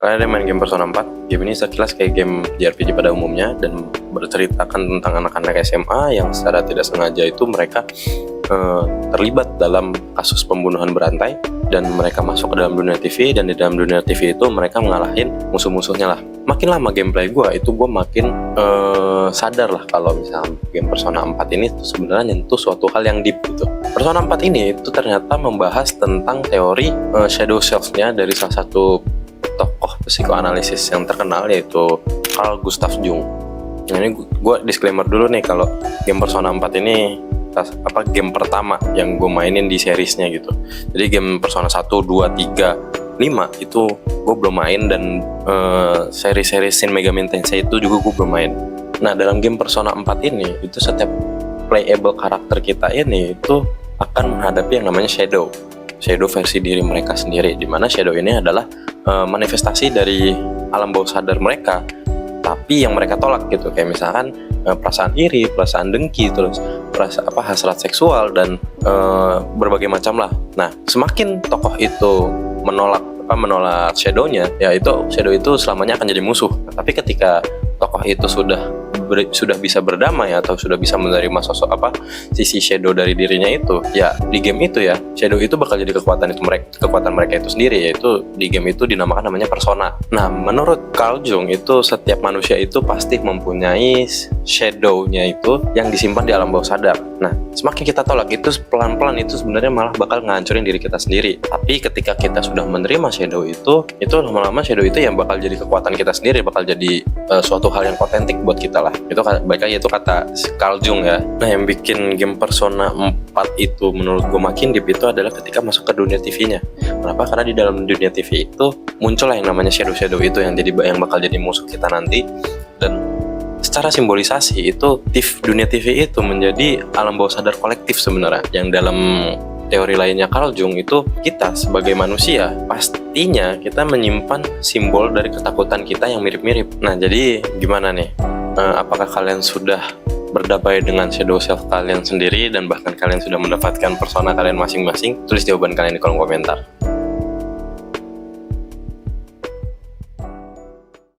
Kalian ada main game Persona 4? Game ini sekilas kayak game JRPG pada umumnya dan berceritakan tentang anak-anak SMA yang secara tidak sengaja itu mereka terlibat dalam kasus pembunuhan berantai dan mereka masuk ke dalam dunia TV, dan di dalam dunia TV itu mereka mengalahin musuh-musuhnya lah. Makin lama gameplay gue makin sadar lah kalau misalnya game Persona 4 ini tuh sebenarnya nyentuh suatu hal yang deep gitu. Persona 4 ini itu ternyata membahas tentang teori shadow self-nya dari salah satu tokoh psikoanalisis yang terkenal, yaitu Carl Gustav Jung. Nah, ini gue disclaimer dulu nih kalau game Persona 4 ini game pertama yang gue mainin di seriesnya gitu. Jadi game Persona 1, 2, 3, 5 itu gue belum main, dan seri-seri Shin Megami Tensei itu juga gue belum main. Nah, dalam game Persona 4 ini itu setiap playable karakter kita ini itu akan menghadapi yang namanya shadow versi diri mereka sendiri, dimana shadow ini adalah manifestasi dari alam bawah sadar mereka, tapi yang mereka tolak gitu, kayak misalkan perasaan iri, perasaan dengki, terus hasrat seksual, dan berbagai macam lah. Nah, semakin tokoh itu menolak shadownya, ya itu shadow itu selamanya akan jadi musuh. Nah, tapi ketika tokoh itu sudah bisa berdamai atau sudah bisa menerima sisi shadow dari dirinya itu, ya di game itu ya shadow itu bakal jadi kekuatan mereka itu sendiri, yaitu di game itu dinamakan namanya persona. Nah, menurut Carl Jung itu setiap manusia itu pasti mempunyai shadow-nya itu yang disimpan di alam bawah sadar. Nah, semakin kita tolak itu, pelan-pelan itu sebenarnya malah bakal ngancurin diri kita sendiri. Tapi ketika kita sudah menerima shadow itu lama-lama shadow itu yang bakal jadi kekuatan kita sendiri, bakal jadi suatu hal yang otentik buat kita lah. Itu baik lagi, itu kata Carl Jung ya. Nah, yang bikin game Persona 4 itu menurut gue makin deep itu adalah ketika masuk ke dunia TV-nya. Kenapa? Karena di dalam dunia TV itu muncullah yang namanya shadow itu yang bakal jadi musuh kita nanti. Dan secara simbolisasi itu dunia TV itu menjadi alam bawah sadar kolektif sebenarnya, yang dalam teori lainnya Carl Jung itu kita sebagai manusia pastinya kita menyimpan simbol dari ketakutan kita yang mirip-mirip. Nah, jadi gimana nih? Apakah kalian sudah berdamai dengan shadow self kalian sendiri, dan bahkan kalian sudah mendapatkan persona kalian masing-masing? Tulis jawaban kalian di kolom komentar.